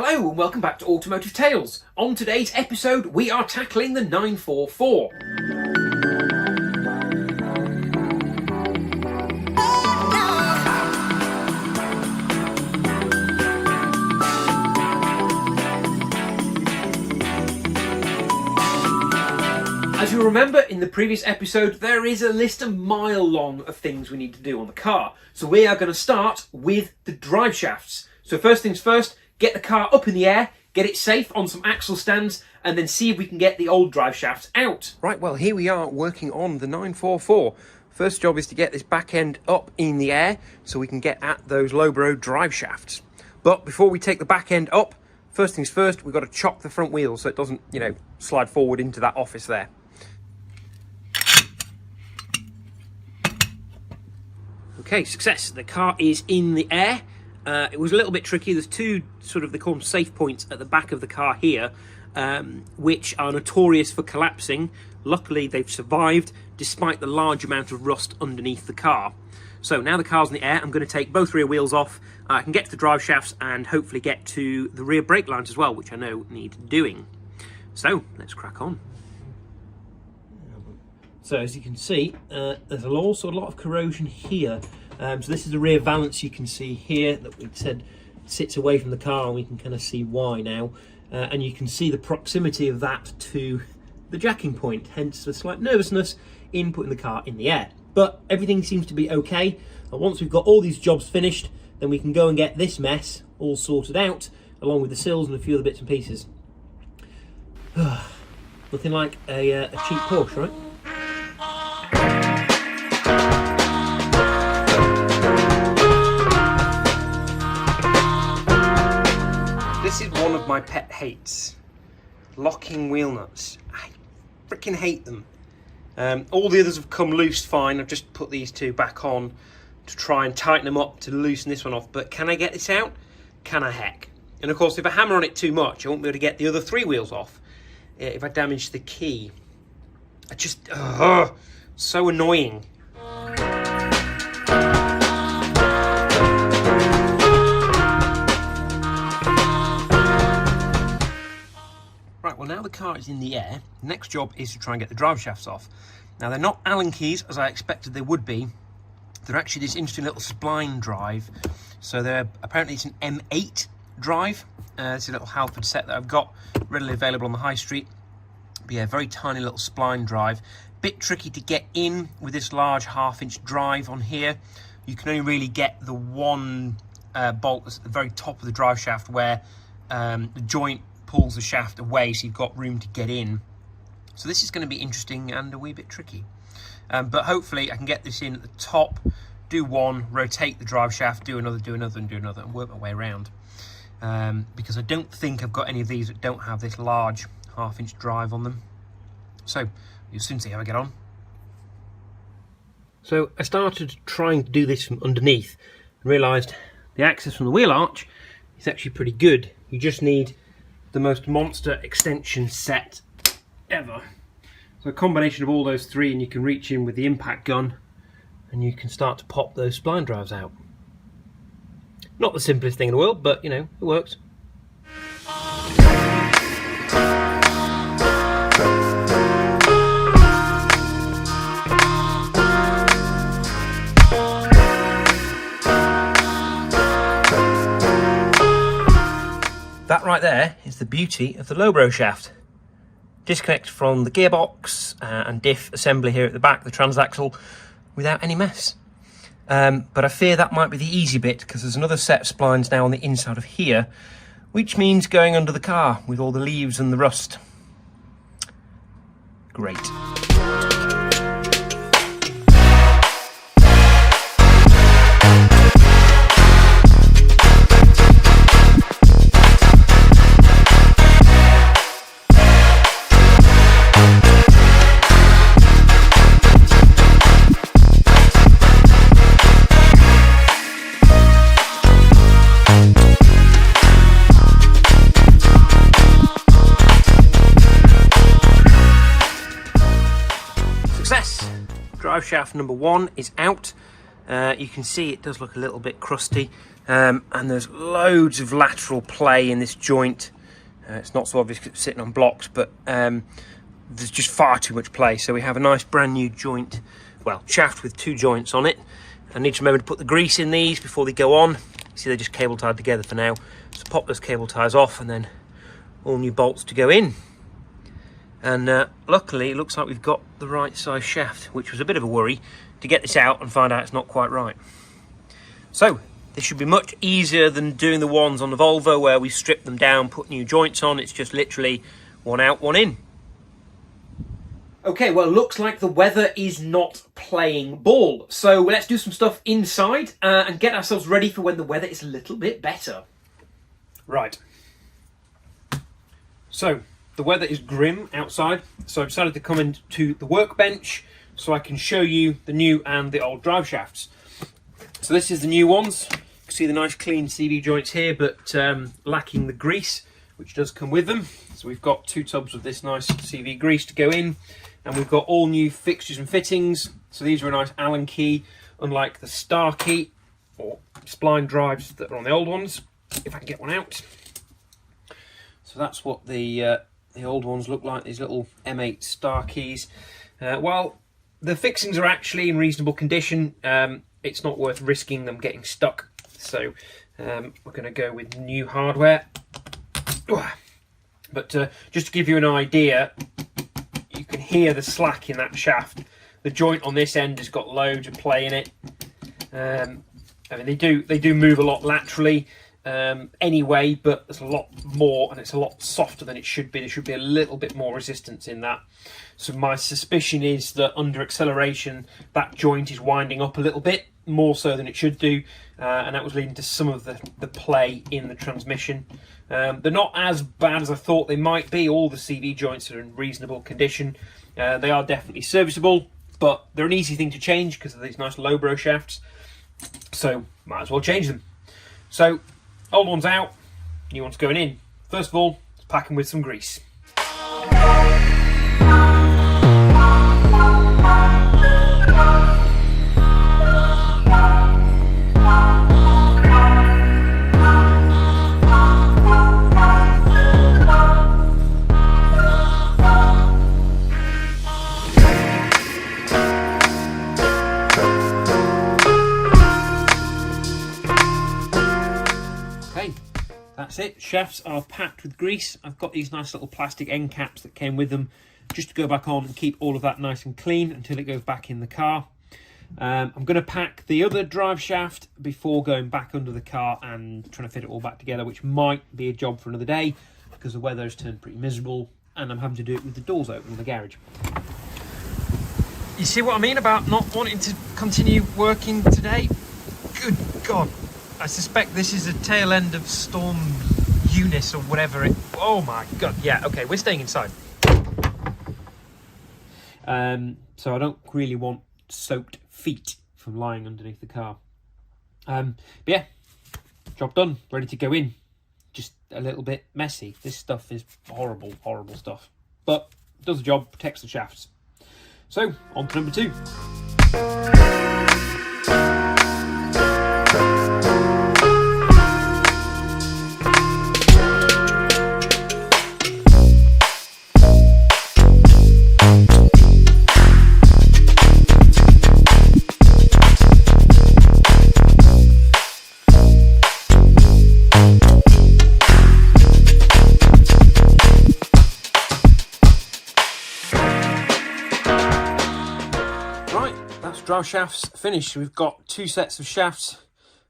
Hello and welcome back to Automotive Tales. On today's episode we are tackling the 944. As you'll remember in the previous episode, there is a list a mile long of things we need to do on the car. So we are going to start with the drive shafts. So first things first, get the car up in the air, get it safe on some axle stands, and then see if we can get the old drive shafts out. Right, well here we are working on the 944. First job is to get this back end up in the air so we can get at those lowbrow drive shafts. But before we take the back end up, first things first, we've got to chock the front wheel so it doesn't, slide forward into that office there. Okay, success. The car is in the air. It was a little bit tricky. There's two they call them safe points at the back of the car here, which are notorious for collapsing. Luckily, they've survived despite the large amount of rust underneath the car. So now the car's in the air, I'm going to take both rear wheels off. I can get to the drive shafts and hopefully get to the rear brake lines as well, which I know need doing. So let's crack on. So as you can see, there's also a lot of corrosion here. So this is the rear valance you can see here that we said sits away from the car, and we can kind of see why now. And you can see the proximity of that to the jacking point, hence the slight nervousness in putting the car in the air. But everything seems to be okay. And once we've got all these jobs finished, then we can go and get this mess all sorted out, along with the sills and a few other bits and pieces. Looking like a cheap Porsche, right? This is one of my pet hates. Locking wheel nuts. I freaking hate them. All the others have come loose fine. I've just put these two back on to try and tighten them up to loosen this one off. But can I get this out? Can I heck? And of course, if I hammer on it too much, I won't be able to get the other three wheels off. If I damage the key. I just... so annoying. Well, now the car is in the air, the next job is to try and get the drive shafts off. Now, they're not Allen keys, as I expected they would be. They're actually this interesting little spline drive. So apparently it's an M8 drive. It's a little Halford set that I've got readily available on the high street. But yeah, very tiny little spline drive. Bit tricky to get in with this large 1/2-inch drive on here. You can only really get the one bolt that's at the very top of the drive shaft where the joint pulls the shaft away, so you've got room to get in. So this is going to be interesting and a wee bit tricky. But hopefully I can get this in at the top, do one, rotate the drive shaft, do another, and work my way around. Because I don't think I've got any of these that don't have this large 1/2-inch drive on them. So you'll soon see how I get on. So I started trying to do this from underneath and realised the access from the wheel arch is actually pretty good. You just need the most monster extension set ever. So a combination of all those three, and you can reach in with the impact gun and you can start to pop those spline drives out. Not the simplest thing in the world, but it works. That right there is the beauty of the lowbrow shaft. Disconnect from the gearbox and diff assembly here at the back, the transaxle, without any mess. But I fear that might be the easy bit, because there's another set of splines now on the inside of here, which means going under the car with all the leaves and the rust. Great. Drive shaft number one is out. You can see it does look a little bit crusty. and there's loads of lateral play in this joint. It's not so obvious because it's sitting on blocks, but there's just far too much play. So we have a nice brand new joint, well, shaft with 2 joints on it. I need to remember to put the grease in these before they go on. See, they're just cable tied together for now. So pop those cable ties off and then all new bolts to go in. And luckily it looks like we've got the right size shaft, which was a bit of a worry to get this out and find out it's not quite right. So this should be much easier than doing the ones on the Volvo where we strip them down, put new joints on. It's just literally one out, one in. Okay, well, looks like the weather is not playing ball. So let's do some stuff inside and get ourselves ready for when the weather is a little bit better. Right. So the weather is grim outside, so I've decided to come into the workbench so I can show you the new and the old drive shafts. So this is the new ones. You can see the nice clean CV joints here, but lacking the grease, which does come with them. So we've got 2 tubs of this nice CV grease to go in, and we've got all new fixtures and fittings. So these are a nice Allen key, unlike the star key or spline drives that are on the old ones. If I can get one out. So that's what the old ones look like, these little M8 star keys. While the fixings are actually in reasonable condition, it's not worth risking them getting stuck. So we're going to go with new hardware. But just to give you an idea, you can hear the slack in that shaft. The joint on this end has got loads of play in it. I mean, they do move a lot laterally anyway, but there's a lot more and it's a lot softer than it should be. There should be a little bit more resistance in that. So my suspicion is that under acceleration that joint is winding up a little bit more so than it should do, and that was leading to some of the play in the transmission. They're not as bad as I thought they might be. All the CV joints are in reasonable condition. They are definitely serviceable, but they're an easy thing to change because of these nice lowbrow shafts, so might as well change them. So old one's out, new one's going in. First of all, let's pack them with some grease. That's it, shafts are packed with grease. I've got these nice little plastic end caps that came with them just to go back on and keep all of that nice and clean until it goes back in the car. I'm going to pack the other drive shaft before going back under the car and trying to fit it all back together, which might be a job for another day because the weather has turned pretty miserable and I'm having to do it with the doors open in the garage. You see what I mean about not wanting to continue working today? Good God. I suspect this is the tail end of Storm Eunice or whatever it... Oh my God, yeah, okay, we're staying inside. So I don't really want soaked feet from lying underneath the car. But yeah, job done, ready to go in. Just a little bit messy. This stuff is horrible, horrible stuff. But does the job, protects the shafts. So, on to number 2. Drive shafts finished. We've got 2 sets of shafts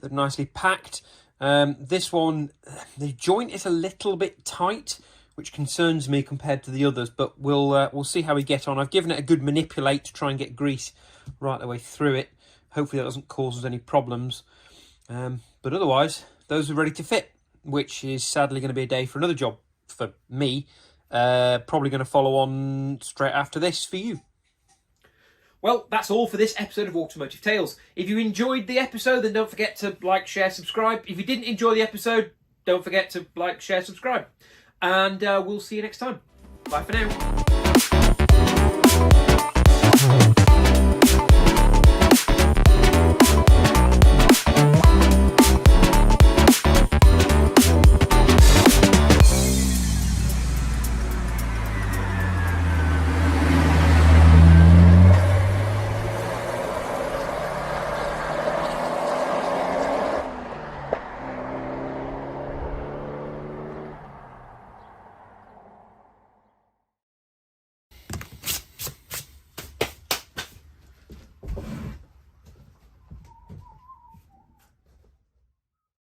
that are nicely packed. This one, the joint is a little bit tight, which concerns me compared to the others, but we'll see how we get on. I've given it a good manipulate to try and get grease right the way through it. Hopefully that doesn't cause us any problems. But otherwise, those are ready to fit, which is sadly going to be a day for another job for me. Probably going to follow on straight after this for you. Well, that's all for this episode of Automotive Tales. If you enjoyed the episode, then don't forget to like, share, subscribe. If you didn't enjoy the episode, don't forget to like, share, subscribe. And we'll see you next time. Bye for now.